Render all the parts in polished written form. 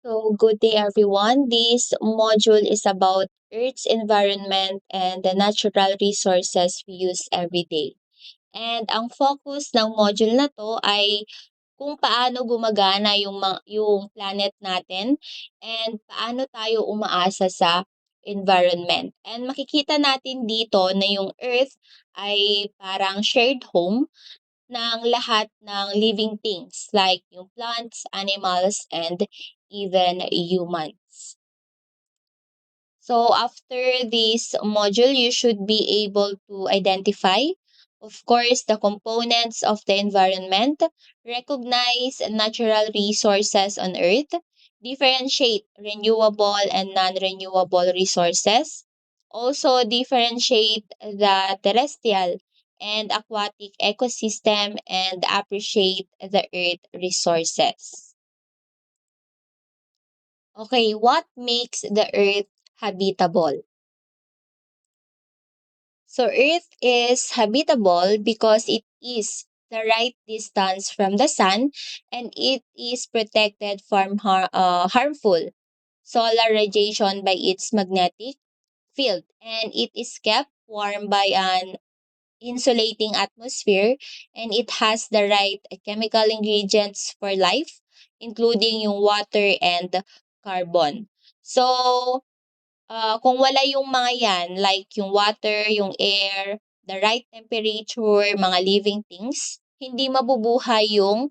So, good day everyone. This module is about Earth's environment and the natural resources we use every day. And ang focus ng module na to ay kung paano gumagana yung planet natin and paano tayo umaasa sa environment. And makikita natin dito na yung Earth ay parang shared home ng lahat ng living things like yung plants, animals, and even humans. So after this module, you should be able to identify, of course, the components of the environment, recognize natural resources on Earth, differentiate renewable and non-renewable resources, also differentiate the terrestrial and aquatic ecosystem and appreciate the Earth resources. Okay, what makes the Earth habitable? So Earth is habitable because it is the right distance from the sun and it is protected from harmful solar radiation by its magnetic field, and it is kept warm by an insulating atmosphere, and it has the right chemical ingredients for life, including yung water and carbon. So kung wala yung mga yan, like yung water, yung air, the right temperature, mga living things, hindi mabubuhay yung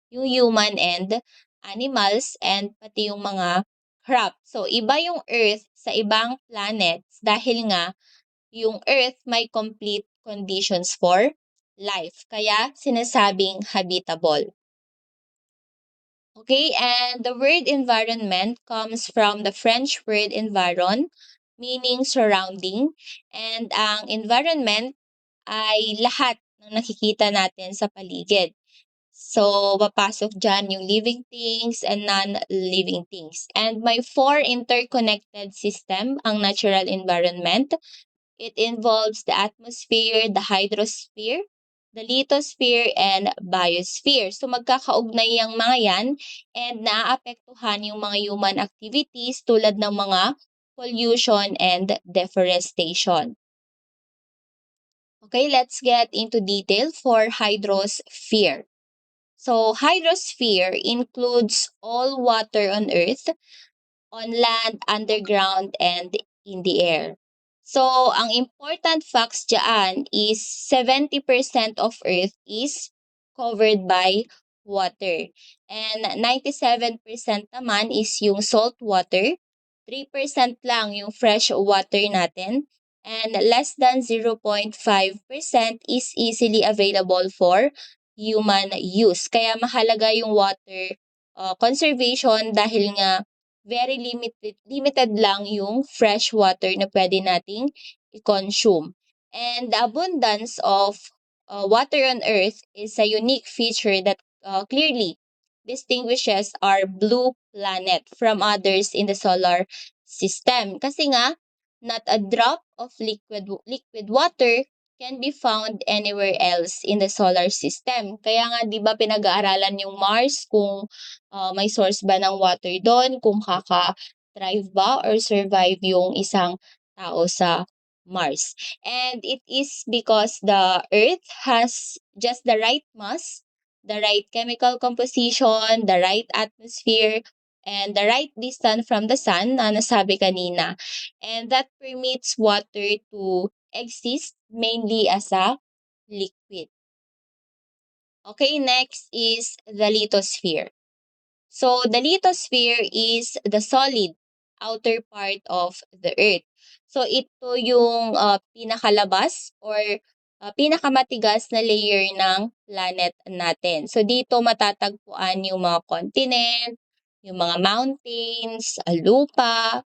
human and animals and pati yung mga crop. So, iba yung Earth sa ibang planets dahil nga yung Earth may complete conditions for life. Kaya sinasabing habitable. Okay, and the word environment comes from the French word environ, meaning surrounding. And ang environment ay lahat ng nakikita natin sa paligid. So, papasok dyan yung living things and non-living things. And may four interconnected system ang natural environment. It involves the atmosphere, the hydrosphere, the lithosphere, and biosphere. So magkakaugnay yung mga yan and naaapektuhan yung mga human activities tulad ng mga pollution and deforestation. Okay, let's get into detail for hydrosphere. So hydrosphere includes all water on Earth, on land, underground, and in the air. So, ang important facts dyan is 70% of Earth is covered by water. And 97% naman is yung salt water. 3% lang yung fresh water natin. And less than 0.5% is easily available for human use. Kaya mahalaga yung water conservation dahil nga very limited lang yung fresh water na pwede nating i-consume. And the abundance of water on Earth is a unique feature that clearly distinguishes our blue planet from others in the solar system. Kasi nga, not a drop of liquid water can be found anywhere else in the solar system. Kaya nga 'di ba pinag-aaralan yung Mars kung may source ba ng water doon, kung thrive ba or survive yung isang tao sa Mars. And it is because the Earth has just the right mass, the right chemical composition, the right atmosphere, and the right distance from the sun na nasabi kanina. And that permits water to exist mainly as a liquid. Okay, next is the lithosphere. So the lithosphere is the solid outer part of the Earth. So ito yung pinakalabas or pinakamatigas na layer ng planet natin. So dito matatagpuan yung mga continent, yung mga mountains, lupa,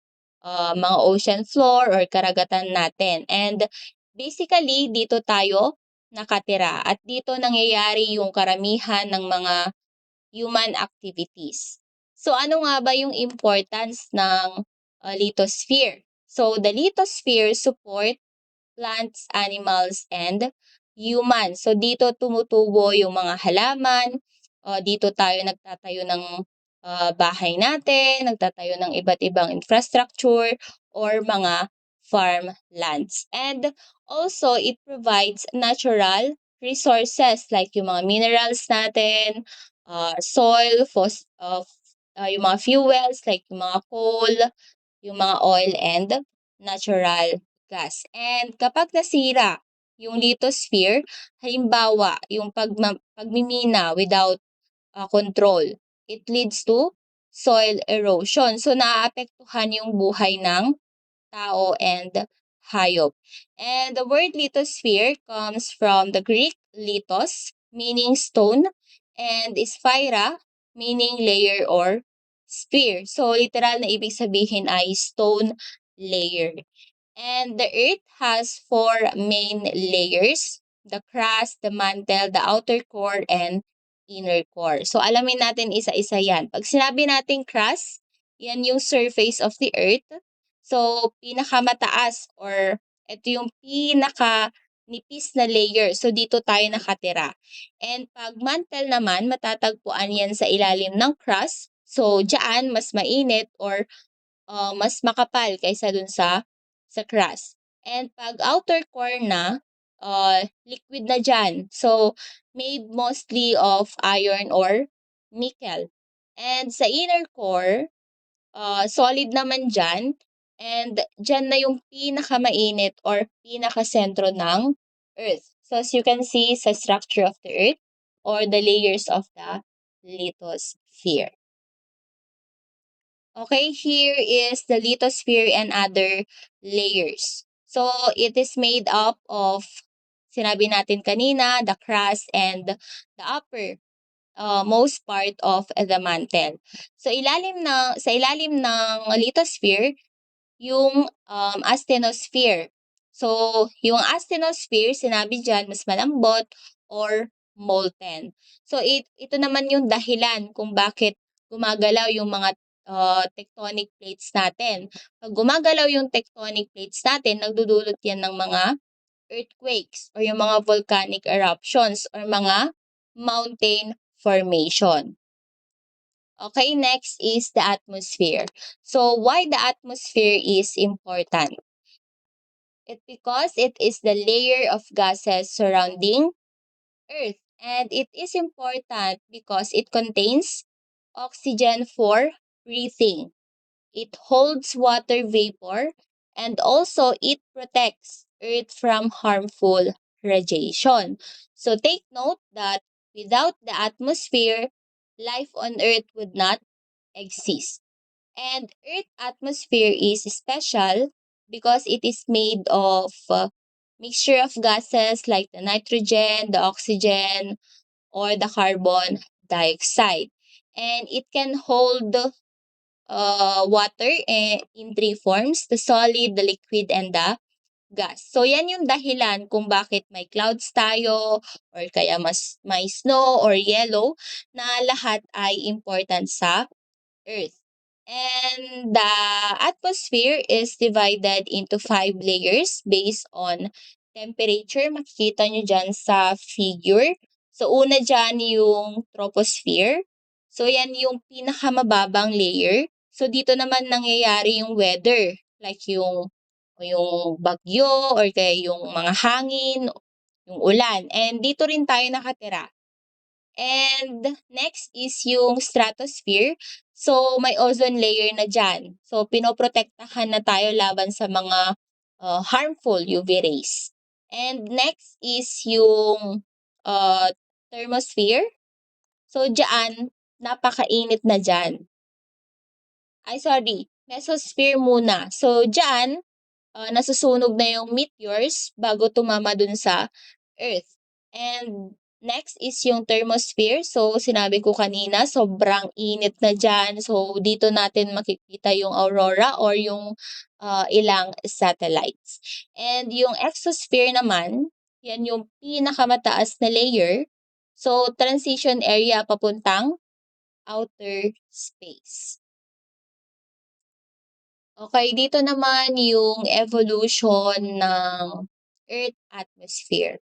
mga ocean floor or karagatan natin. And basically dito tayo nakatira at dito nangyayari yung karamihan ng mga human activities. So ano nga ba yung importance ng lithosphere? So the lithosphere support plants, animals, and humans. So dito tumutubo yung mga halaman, dito tayo nagtatayo ng bahay natin, nagtatayo ng iba't ibang infrastructure or mga farmlands. And also, it provides natural resources like yung mga minerals natin, soil, yung mga fuels like yung mga coal, yung mga oil and natural gas. And kapag nasira yung lithosphere, halimbawa, yung pagmimina without control, it leads to soil erosion. So, naaapektuhan yung buhay ng tao and hayop. And the word lithosphere comes from the Greek lithos, meaning stone, and sphaira, meaning layer or sphere. So, literal na ibig sabihin ay stone layer. And the earth has four main layers: the crust, the mantle, the outer core, and inner core. So, alamin natin isa-isa yan. Pag sinabi natin crust, yan yung surface of the earth. So, pinakamataas or ito yung pinaka-nipis na layer. So, dito tayo nakatira. And pag mantle naman, matatagpuan yan sa ilalim ng crust. So, dyan mas mainit or mas makapal kaysa dun sa crust. And pag outer core na, liquid na dyan. So, made mostly of iron or nickel. And sa inner core, solid naman dyan. And dyan na yung pinakamainit or pinakasentro ng Earth. So, as you can see sa structure of the Earth or the layers of the lithosphere. Okay, here is the lithosphere and other layers. So, it is made up of, sinabi natin kanina, the crust and the upper most part of the mantle. So, sa ilalim ng lithosphere, yung asthenosphere. So, yung asthenosphere, sinabi dyan, mas malambot or molten. So, ito naman yung dahilan kung bakit gumagalaw yung mga tectonic plates natin. Pag gumagalaw yung tectonic plates natin, nagdudulot yan ng mga earthquakes or yung mga volcanic eruptions or mga mountain formation. Okay, next is the atmosphere. So, why the atmosphere is important? It's because it is the layer of gases surrounding Earth. And it is important because it contains oxygen for breathing. It holds water vapor, and also it protects Earth from harmful radiation. So take note that without the atmosphere, life on Earth would not exist. And Earth atmosphere is special because it is made of mixture of gases like the nitrogen, the oxygen, or the carbon dioxide. And it can hold water in three forms: the solid, the liquid, and the gas. So, yan yung dahilan kung bakit may clouds tayo or kaya mas may snow or yellow na lahat ay important sa Earth. And the atmosphere is divided into 5 layers based on temperature. Makikita nyo dyan sa figure. So, una dyan yung troposphere. So, yan yung pinakamababang layer. So, dito naman nangyayari yung weather. Like yung bagyo or kaya yung mga hangin, yung ulan. And dito rin tayo nakatira. And next is yung stratosphere. So, may ozone layer na dyan. So, pinoprotektahan na tayo laban sa mga harmful UV rays. And next is yung uh, thermosphere. So, dyan, napakainit na dyan. Ay, sorry, mesosphere muna. So, dyan, nasusunog na yung meteors bago tumama dun sa Earth. And next is yung thermosphere. So, sinabi ko kanina, sobrang init na dyan. So, dito natin makikita yung aurora or yung ilang satellites. And yung exosphere naman, yan yung pinakamataas na layer. So, transition area papuntang outer space. Okay, dito naman yung evolution ng Earth atmosphere.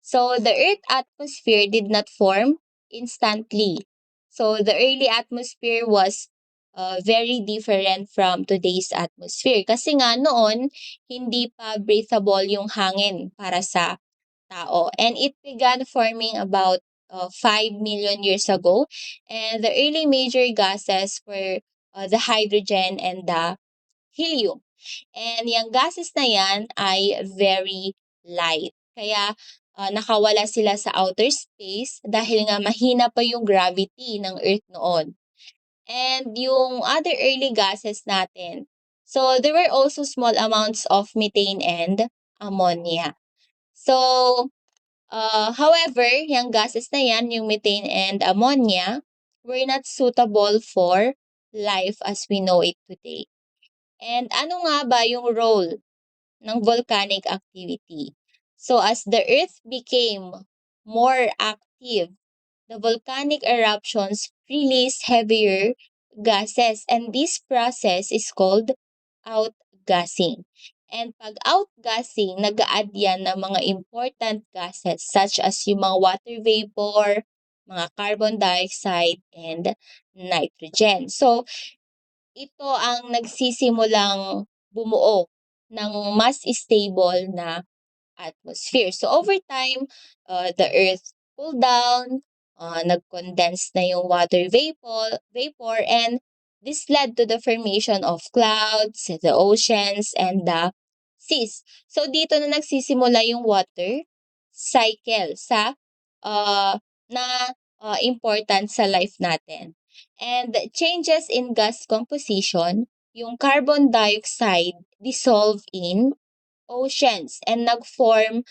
So, the Earth atmosphere did not form instantly. So the early atmosphere was very different from today's atmosphere. Kasi nga noon, hindi pa breathable yung hangin para sa tao. And it began forming about 5 million years ago. And the early major gases were the hydrogen and the helium. And yung gases na yan ay very light. Kaya nakawala sila sa outer space dahil nga mahina pa yung gravity ng Earth noon. And yung other early gases natin, so there were also small amounts of methane and ammonia. So, however, yung gases na yan, yung methane and ammonia, were not suitable for life as we know it today. And ano nga ba yung role ng volcanic activity? So as the Earth became more active, the volcanic eruptions release heavier gases, and this process is called outgassing. And pag outgassing, nag-a-add yan ng mga important gases such as yung mga water vapor, mga carbon dioxide, and nitrogen. So, ito ang nagsisimulang bumuo ng mas stable na atmosphere. So over time, the Earth cooled down, nag-condense na yung water vapor, and this led to the formation of clouds, the oceans, and the seas. So dito na nagsisimula yung water cycle sa na important sa life natin. And changes in gas composition, yung carbon dioxide dissolve in oceans and nag-form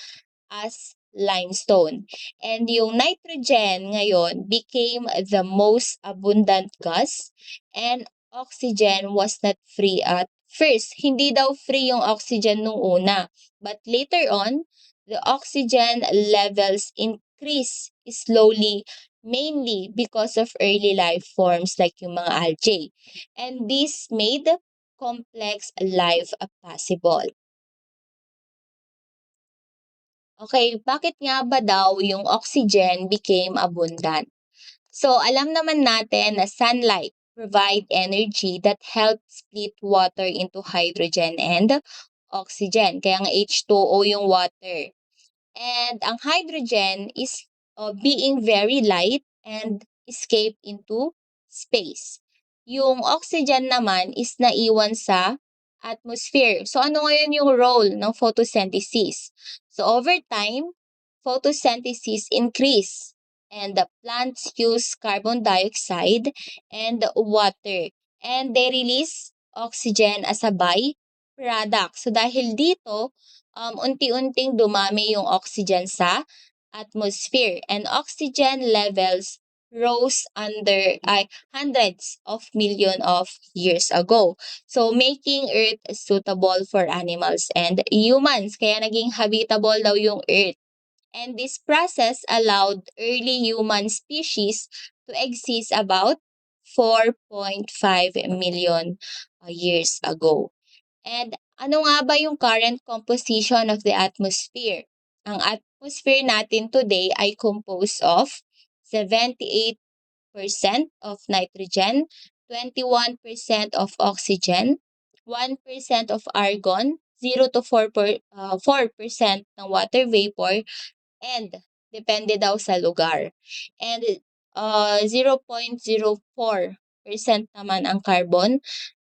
as limestone. And yung nitrogen ngayon became the most abundant gas, and oxygen was not free at first. Hindi daw free yung oxygen nung una. But later on, the oxygen levels increase slowly, mainly because of early life forms like yung mga algae. And this made complex life possible. Okay, bakit nga ba daw yung oxygen became abundant? So, alam naman natin na sunlight provide energy that helps split water into hydrogen and oxygen. Kaya nga H2O yung water. And ang hydrogen is being very light and escape into space. Yung oxygen naman is naiwan sa atmosphere. So ano ngayon yung role ng photosynthesis? So over time, photosynthesis increase and the plants use carbon dioxide and water, and they release oxygen as a byproduct. So dahil dito, unti-unting dumami yung oxygen sa atmosphere, and oxygen levels rose under hundreds of million of years ago. So making Earth suitable for animals and humans. Kaya naging habitable daw yung Earth. And this process allowed early human species to exist about 4.5 million years ago. And ano nga ba yung current composition of the atmosphere? Ang atmosphere natin today ay composed of 78% of nitrogen, 21% of oxygen, 1% of argon, 0 to 4% ng water vapor, and depende daw sa lugar. And 0.04% naman ang carbon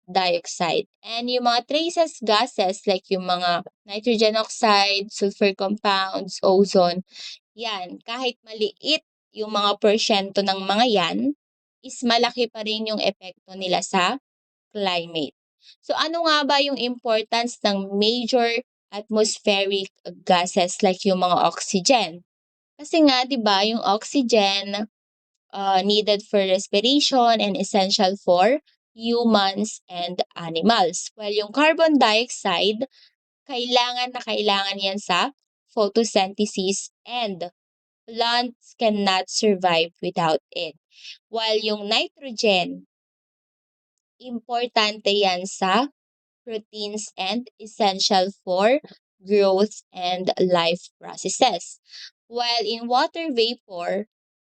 dioxide. And yung mga traces gases like yung mga nitrogen oxide, sulfur compounds, ozone, yan, kahit maliit yung mga porsyento ng mga yan, is malaki pa rin yung epekto nila sa climate. So ano nga ba yung importance ng major atmospheric gases like yung mga oxygen? Kasi nga 'di ba yung oxygen needed for respiration and essential for humans and animals. While yung carbon dioxide, kailangan na kailangan yan sa photosynthesis and plants cannot survive without it. While yung nitrogen, importante yan sa proteins and essential for growth and life processes. While in water vapor,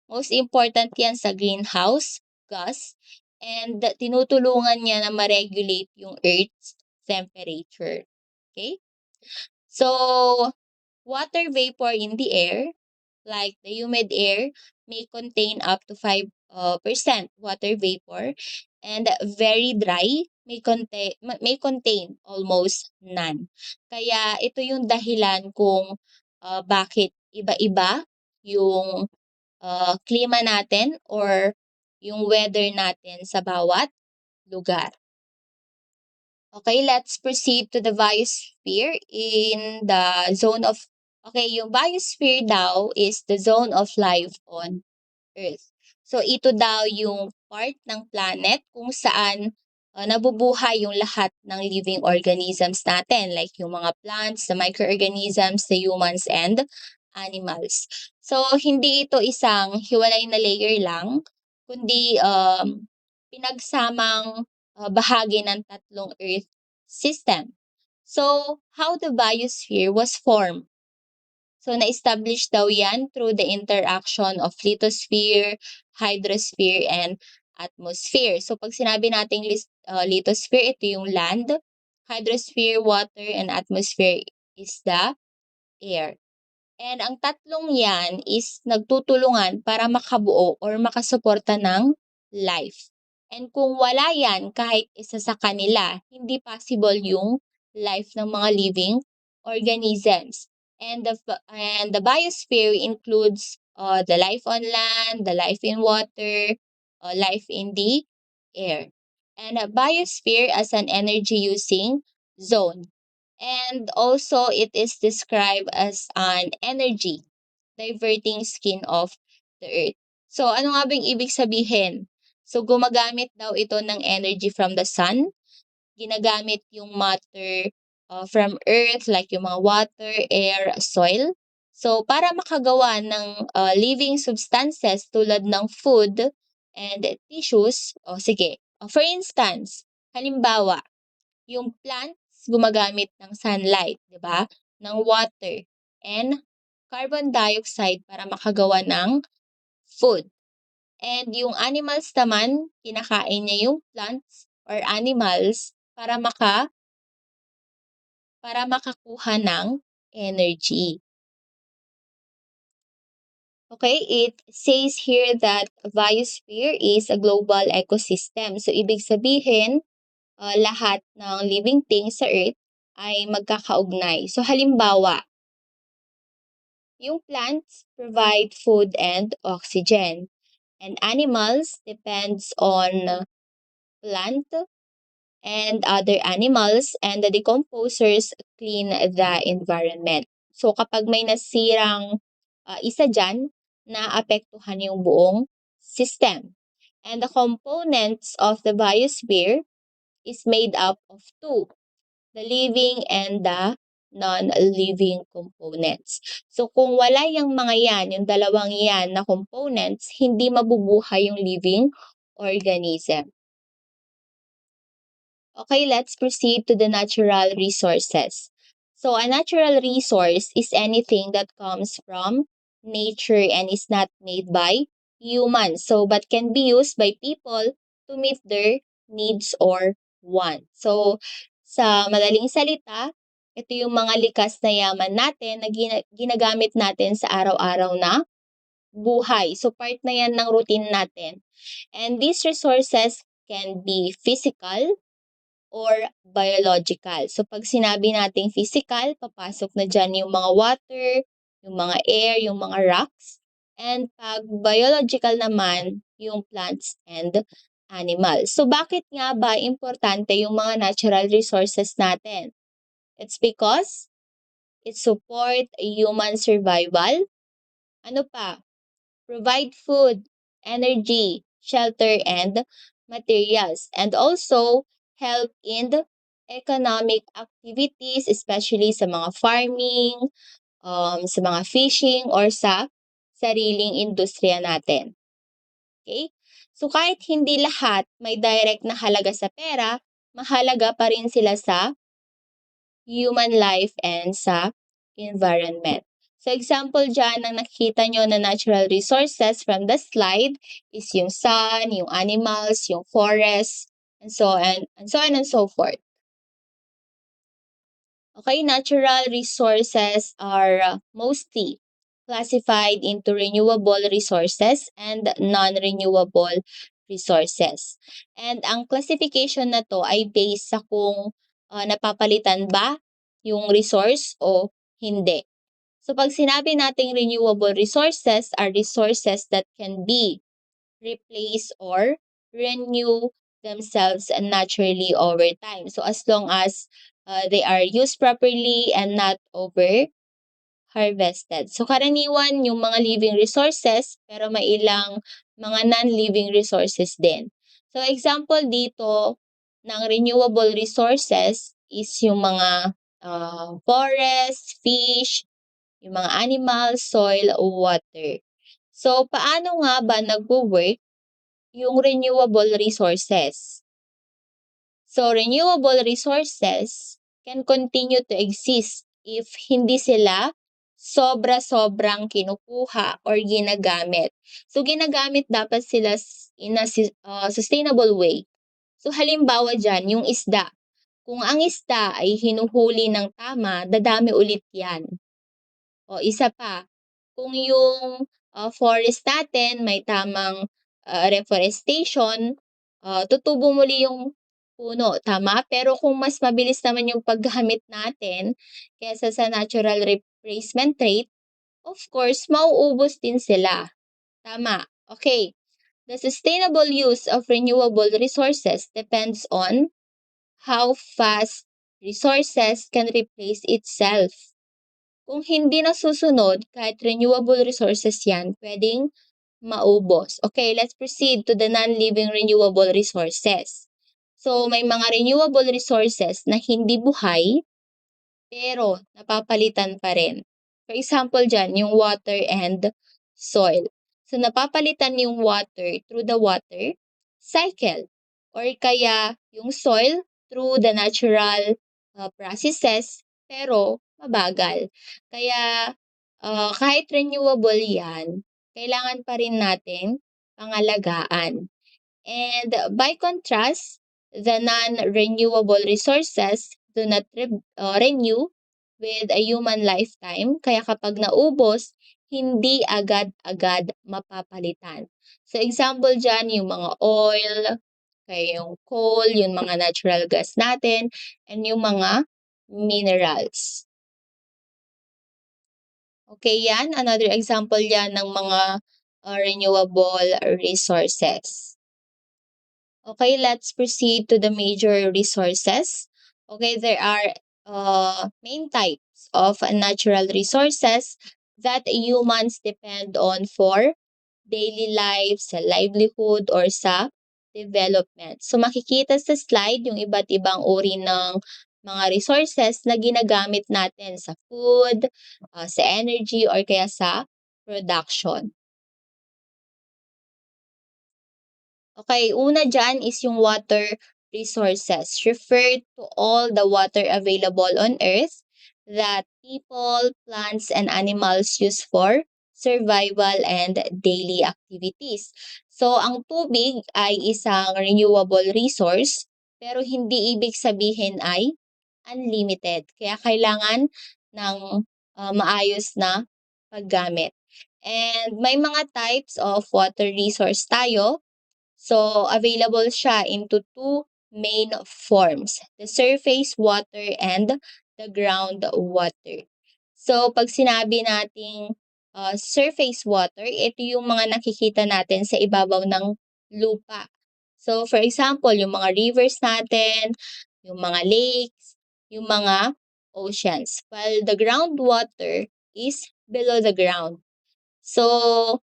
Most important yan sa greenhouse gas and tinutulungan niya na ma-regulate yung Earth's temperature. Okay? So, water vapor in the air, like the humid air, may contain up to 5% water vapor, and very dry may contain almost none. Kaya ito yung dahilan kung bakit iba-iba yung klima natin or yung weather natin sa bawat lugar. Okay, let's proceed to the biosphere in the zone of, okay, yung biosphere daw is the zone of life on Earth. So ito daw yung part ng planet kung saan nabubuhay yung lahat ng living organisms natin, like yung mga plants, the microorganisms, the humans, and animals. So hindi ito isang hiwalay na layer lang, kundi pinagsamang bahagi ng tatlong Earth system. So, how the biosphere was formed? So, na-establish daw yan through the interaction of lithosphere, hydrosphere, and atmosphere. So, pag sinabi nating lithosphere, ito yung land, hydrosphere, water, and atmosphere is the air. And ang tatlong yan is nagtutulungan para makabuo or makasuporta ng life. And kung wala yan, kahit isa sa kanila, hindi possible yung life ng mga living organisms. And the biosphere includes the life on land, the life in water, life in the air. And a biosphere as an energy using zone. And also, it is described as an energy diverting skin of the earth. So, ano nga bang ibig sabihin? So, gumagamit daw ito ng energy from the sun, ginagamit yung matter from earth like yung mga water, air, soil. So, para makagawa ng living substances tulad ng food and tissues, o sige, for instance, halimbawa, yung plants gumagamit ng sunlight, 'di ba? Ng water and carbon dioxide para makagawa ng food. And yung animals naman, kinakain niya yung plants or animals para makakuha ng energy. Okay, it says here that biosphere is a global ecosystem. So, ibig sabihin, lahat ng living things sa Earth ay magkakaugnay. So, halimbawa, yung plants provide food and oxygen, and animals depends on plant and other animals, and the decomposers clean the environment. So kapag may nasirang isa dyan, naapektuhan yung buong system. And the components of the biosphere is made up of two, the living and the non-living components. So kung wala yung mga yan, yung dalawang yan na components, hindi mabubuhay yung living organism. Okay, let's proceed to the natural resources. So a natural resource is anything that comes from nature and is not made by humans. So but can be used by people to meet their needs or wants. So sa madaling salita, ito yung mga likas na yaman natin na ginagamit natin sa araw-araw na buhay. So part na yan ng routine natin. And these resources can be physical or biological. So pag sinabi nating physical, papasok na dyan yung mga water, yung mga air, yung mga rocks. And pag biological naman, yung plants and animals. So bakit nga ba importante yung mga natural resources natin? It's because it support human survival. Ano pa? Provide food, energy, shelter, and materials, and also help in the economic activities, especially sa mga farming, sa mga fishing, or sa sariling industriya natin. Okay? So kahit hindi lahat may direct na halaga sa pera, mahalaga pa rin sila sa human life and sa environment. So example diyan ng nakikita niyo na natural resources from the slide is yung sun, yung animals, yung forest, and so on and so forth. Okay, natural resources are mostly classified into renewable resources and non-renewable resources. And ang classification na to ay based sa kung napapalitan ba yung resource o hindi. So pag sinabi nating renewable resources are resources that can be replace or renew themselves naturally over time. So as long as they are used properly and not over harvested. So karaniwan yung mga living resources pero may ilang mga non-living resources din. So example dito ng renewable resources is yung mga forest, fish, yung mga animals, soil, water. So paano nga ba nagwo-work yung renewable resources? So renewable resources can continue to exist if hindi sila sobra-sobrang kinukuha or ginagamit. So ginagamit dapat sila in a sustainable way. So halimbawa diyan yung isda. Kung ang isda ay hinuhuli ng tama, dadami ulit 'yan. O isa pa, kung yung forest natin may tamang reforestation, tutubo muli yung puno, tama? Pero kung mas mabilis naman yung paggamit natin kaysa sa natural replacement rate, of course, mauubos din sila. Tama. Okay. The sustainable use of renewable resources depends on how fast resources can replace itself. Kung hindi nasusunod, kahit renewable resources yan, pwedeng maubos. Okay, let's proceed to the non-living renewable resources. So, may mga renewable resources na hindi buhay, pero napapalitan pa rin. For example dyan, yung water and soil. So, napapalitan yung water through the water cycle. Or kaya yung soil through the natural processes, pero mabagal. Kaya kahit renewable yan, kailangan pa rin natin pangalagaan. And by contrast, the non-renewable resources do not renew with a human lifetime. Kaya kapag naubos, hindi agad-agad mapapalitan. So example dyan, yung mga oil, kaya yung coal, yung mga natural gas natin, and yung mga minerals. Okay, yan. Another example yan ng mga renewable resources. Okay, let's proceed to the major resources. Okay, there are main types of natural resources that humans depend on for daily life, sa livelihood, or sa development. So makikita sa slide yung iba't ibang uri ng mga resources na ginagamit natin sa food, sa energy, or kaya sa production. Okay, una dyan is yung water resources. Refer to all the water available on Earth that people, plants, and animals use for survival and daily activities. So, ang tubig ay isang renewable resource, pero hindi ibig sabihin ay unlimited. Kaya kailangan ng maayos na paggamit. And may mga types of water resource tayo. So, available siya into two main forms, the surface water and the groundwater. So, pag sinabi nating surface water, ito yung mga nakikita natin sa ibabaw ng lupa. So, for example, yung mga rivers natin, yung mga lakes, yung mga oceans. While the groundwater is below the ground. So,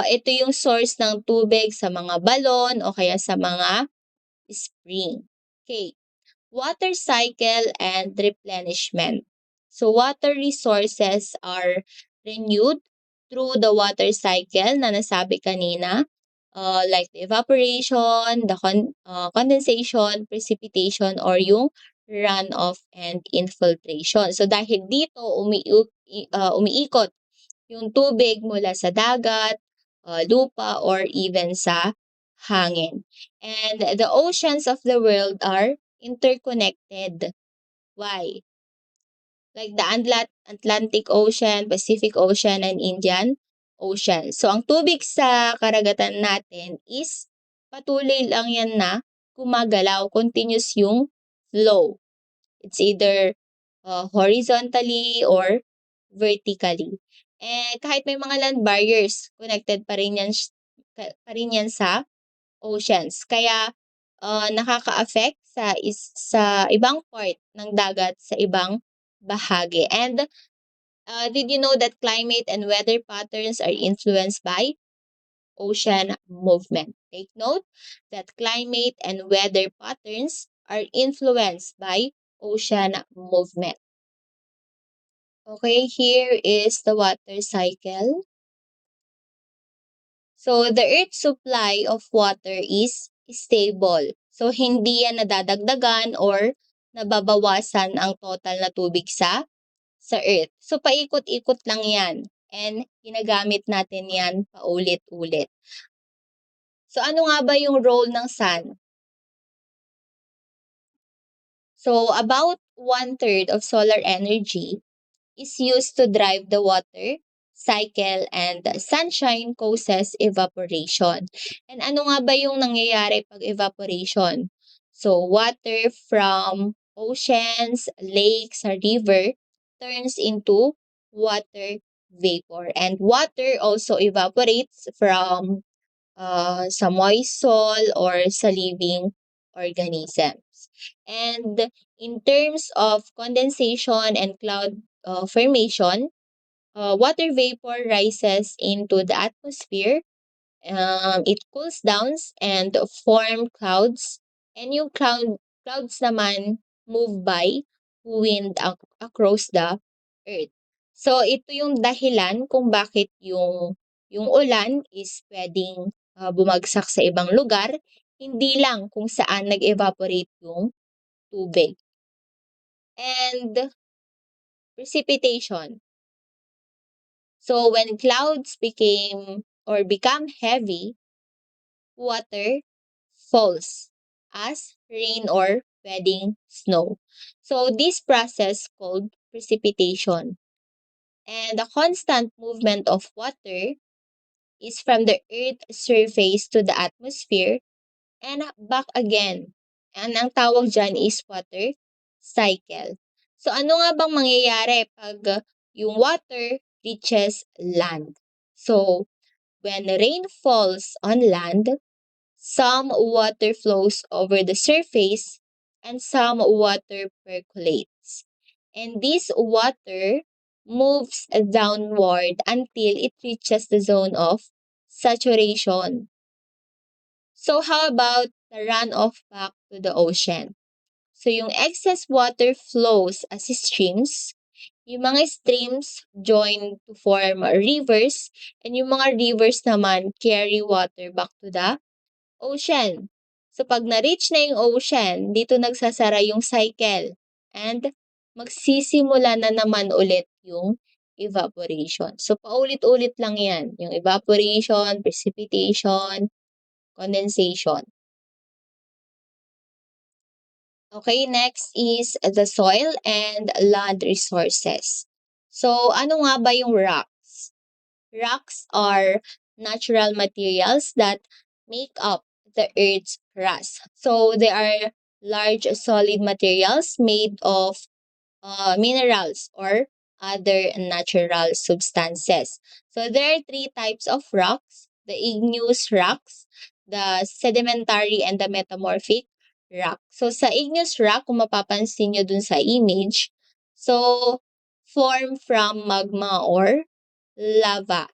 ito yung source ng tubig sa mga balon o kaya sa mga spring. Okay. Water cycle and replenishment. So water resources are renewed through the water cycle na nasabi kanina, like the evaporation, the condensation, precipitation, or yung runoff and infiltration. So dahil dito umiikot yung tubig mula sa dagat, lupa, or even sa hangin. And the oceans of the world are interconnected. Why? Like the Atlantic Ocean, Pacific Ocean, and Indian Ocean. So, ang tubig sa karagatan natin is patuloy lang yan na gumagalaw, continuous yung flow. It's either horizontally or vertically. And kahit may mga land barriers, connected pa rin yan sa oceans. Kaya nakaka-affect sa ibang part ng dagat sa ibang bahagi. And did you know that climate and weather patterns are influenced by ocean movement? Take note that climate and weather patterns are influenced by ocean movement. Okay, here is the water cycle. So, the Earth's supply of water is stable. So, hindi yan nadadagdagan or nababawasan ang total na tubig sa Earth. So, paikot-ikot lang yan. And ginagamit natin yan paulit-ulit. So, ano nga ba yung role ng sun? So, about 1/3 of solar energy is used to drive the water cycle, and sunshine causes evaporation. And ano nga ba yung nangyayari pag evaporation? So, water from oceans, lakes, or river turns into water vapor. And water also evaporates from sa moist soil or sa living organisms. And in terms of condensation and cloud formation, water vapor rises into the atmosphere. It cools down and form clouds. And yung clouds naman move by wind across the earth. So ito yung dahilan kung bakit yung ulan is pwedeng bumagsak sa ibang lugar, hindi lang kung saan nag-evaporate yung tubig. And precipitation. So when clouds become heavy, water falls as rain or pwedeng snow. So this process called precipitation. And the constant movement of water is from the Earth's surface to the atmosphere and back again. And ang tawag dyan is water cycle. So ano nga bang mangyayari pag yung water reaches land? So when rain falls on land, some water flows over the surface and some water percolates. And this water moves downward until it reaches the zone of saturation. So how about the runoff back to the ocean? So yung excess water flows as streams. Yung mga streams join to form rivers, and yung mga rivers naman carry water back to the ocean. So pag na-reach na yung ocean, dito nagsasara yung cycle and magsisimula na naman ulit yung evaporation. So paulit-ulit lang yan, yung evaporation, precipitation, condensation. Okay, next is the soil and land resources. So ano nga ba yung rocks? Rocks are natural materials that make up the Earth's crust. So they are large solid materials made of minerals or other natural substances. So there are three types of rocks: the igneous rocks, the sedimentary, and the metamorphic rock. So sa igneous rock, kung mapapansin nyo dun sa image, so form from magma or lava.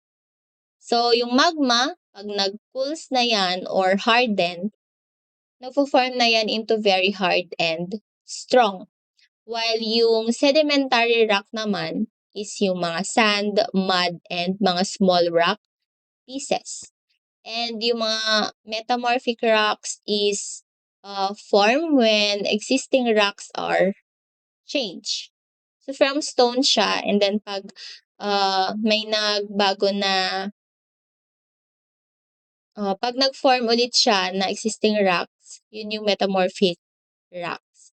So yung magma, pag nag-cools na yan or harden, nagpo-form na yan into very hard and strong. While yung sedimentary rock naman is yung mga sand, mud, and mga small rock pieces. And yung mga metamorphic rocks is formed when existing rocks are changed. So from stone siya and then 'pag, may nagbago na, 'pag nag-form ulit siya na existing rocks, yun yung metamorphic rocks.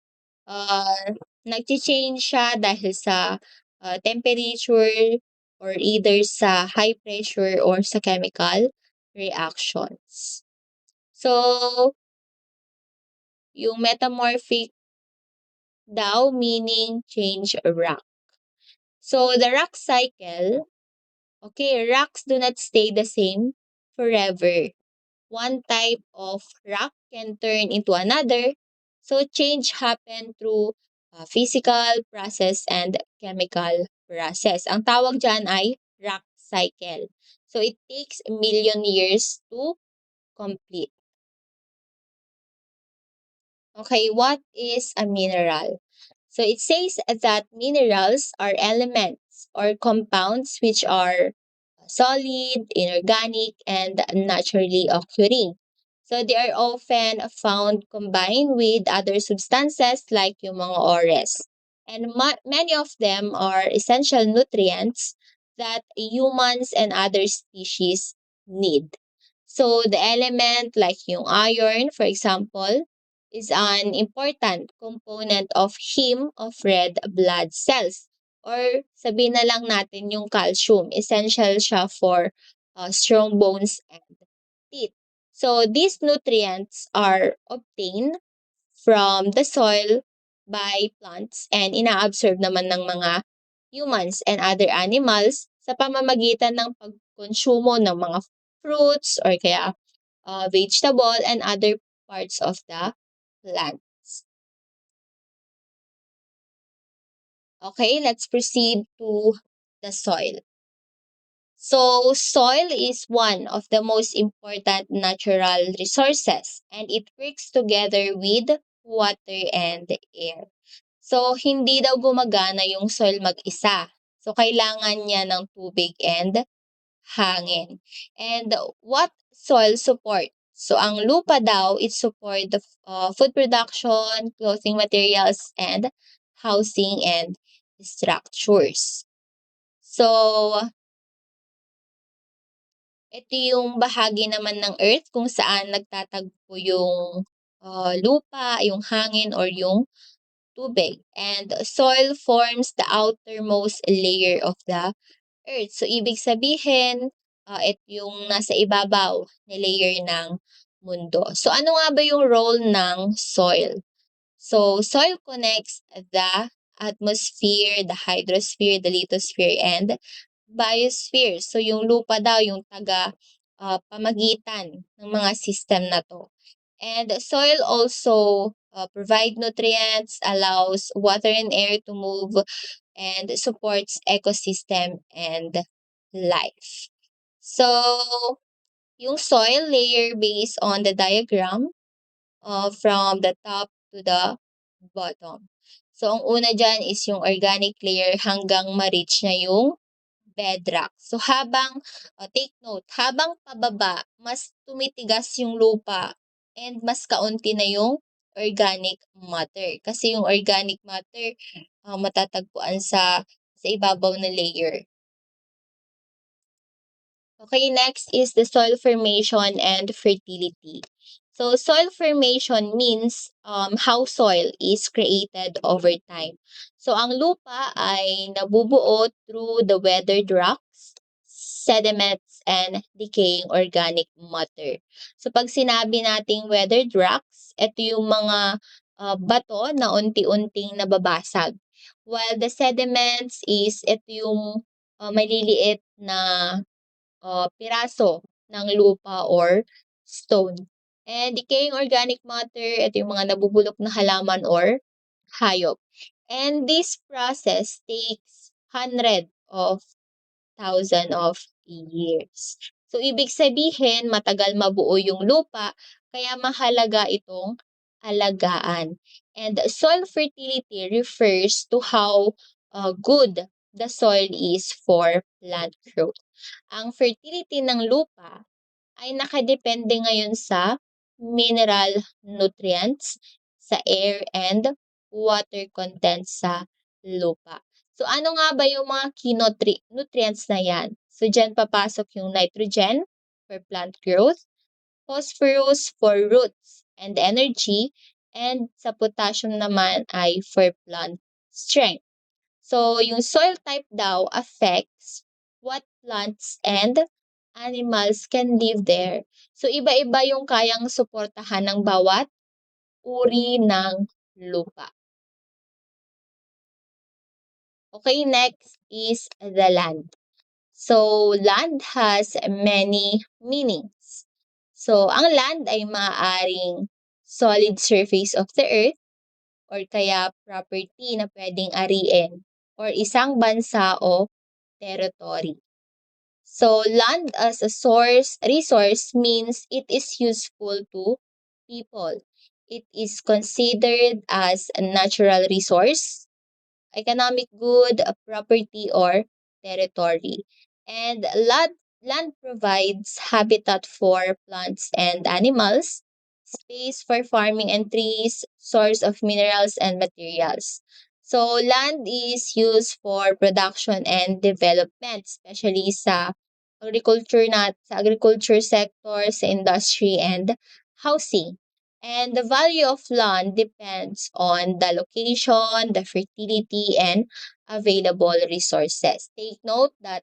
Nagcha-change siya dahil sa, temperature or either sa high pressure or sa chemical reactions. So, yung metamorphic daw meaning change rock. So, the rock cycle, okay, rocks do not stay the same forever. One type of rock can turn into another. So change happen through physical process and chemical process. Ang tawag dyan ay rock cycle. So it takes a million years to complete. Okay, what is a mineral? So it says that minerals are elements or compounds which are solid, inorganic, and naturally occurring. So they are often found combined with other substances like yung mga ores. And many of them are essential nutrients that humans and other species need. So the element like yung iron, for example, is an important component of heme of red blood cells. Or sabihin na lang natin yung calcium, essential siya for strong bones and teeth. So these nutrients are obtained from the soil by plants and inaabsorb naman ng mga humans and other animals sa pamamagitan ng pagkonsumo ng mga fruits or kaya vegetable and other parts of the plants. Okay, let's proceed to the soil. So, soil is one of the most important natural resources and it works together with water and air. So, hindi daw gumagana yung soil mag-isa. So, kailangan niya ng tubig and hangin. And what soil support? So, ang lupa daw, it support the food production, clothing materials, and housing and structures. So, ito yung bahagi naman ng earth kung saan nagtatagpo yung lupa, yung hangin, or yung tubig. And soil forms the outermost layer of the earth. So, ibig sabihin, ito yung nasa ibabaw na layer ng mundo. So, ano nga ba yung role ng soil? So, soil connects the atmosphere, the hydrosphere, the lithosphere, and biosphere. So, yung lupa daw yung pamagitan ng mga system na to. And soil also provide nutrients, allows water and air to move, and supports ecosystem and life. So, yung soil layer based on the diagram from the top to the bottom. So, ang una dyan is yung organic layer hanggang ma-reach niya yung bedrock. So, take note, habang pababa, mas tumitigas yung lupa and mas kaunti na yung organic matter. Kasi yung organic matter, matatagpuan sa ibabaw na layer. Okay, next is the soil formation and fertility. So, soil formation means how soil is created over time. So, ang lupa ay nabubuo through the weathered rocks, sediments, and decaying organic matter. So, pag sinabi nating weathered rocks, ito yung mga bato na unti-unting nababasag. While the sediments is ito yung maliliit na piraso ng lupa or stone. And decaying organic matter, ito yung mga nabubulok na halaman or hayop. And this process takes hundred of thousand of years. So, ibig sabihin, matagal mabuo yung lupa, kaya mahalaga itong alagaan. And soil fertility refers to how good the soil is for plant growth. Ang fertility ng lupa ay nakadepende ngayon sa mineral nutrients, sa air and water content sa lupa. So ano nga ba yung mga key nutrients na yan? So diyan papasok yung nitrogen for plant growth, phosphorus for roots and energy, and sa potassium naman ay for plant strength. So yung soil type daw affects what plants and animals can live there. So iba-iba yung kayang suportahan ng bawat uri ng lupa. Okay, next is the land. So, land has many meanings. So, ang land ay maaaring solid surface of the earth or kaya property na pwedeng ariin or isang bansa o territory. So, land as a resource means it is useful to people. It is considered as a natural resource, economic good, a property, or territory. And land provides habitat for plants and animals, space for farming and trees, source of minerals and materials. So land is used for production and development, especially sa agriculture sector, sa industry and housing. And the value of land depends on the location, the fertility, and available resources. Take note that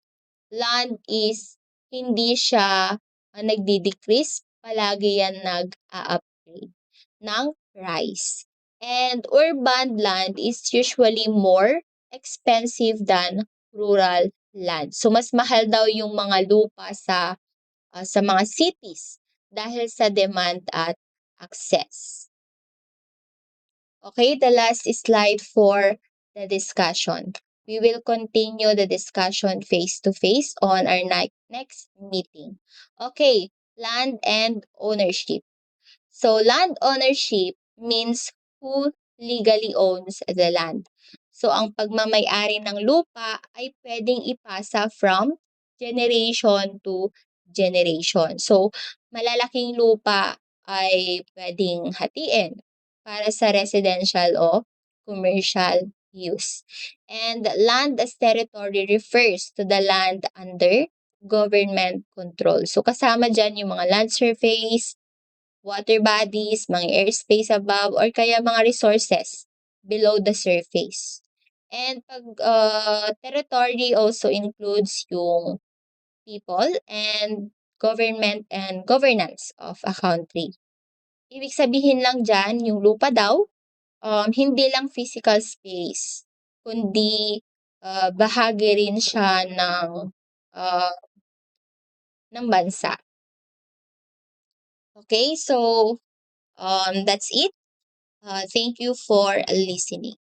land is hindi siya nagdi-decrease, palagi yan nag-a-upgrade ng price. And urban land is usually more expensive than rural land. So mas mahal daw yung mga lupa sa mga cities dahil sa demand at access. Okay, the last slide for the discussion. We will continue the discussion face to face on our next meeting. Okay, land and ownership. So land ownership means who legally owns the land. So ang pagmamay-ari ng lupa ay pwedeng ipasa from generation to generation. So malalaking lupa ay pwedeng hatiin para sa residential o commercial use. And land as territory refers to the land under government control. So kasama dyan yung mga land surface, water bodies, mga airspace above, or kaya mga resources below the surface. And pag territory also includes yung people and government and governance of a country. Ibig sabihin lang dyan, yung lupa daw, hindi lang physical space, kundi bahagi rin siya uh, ng bansa. Okay, so that's it. Thank you for listening.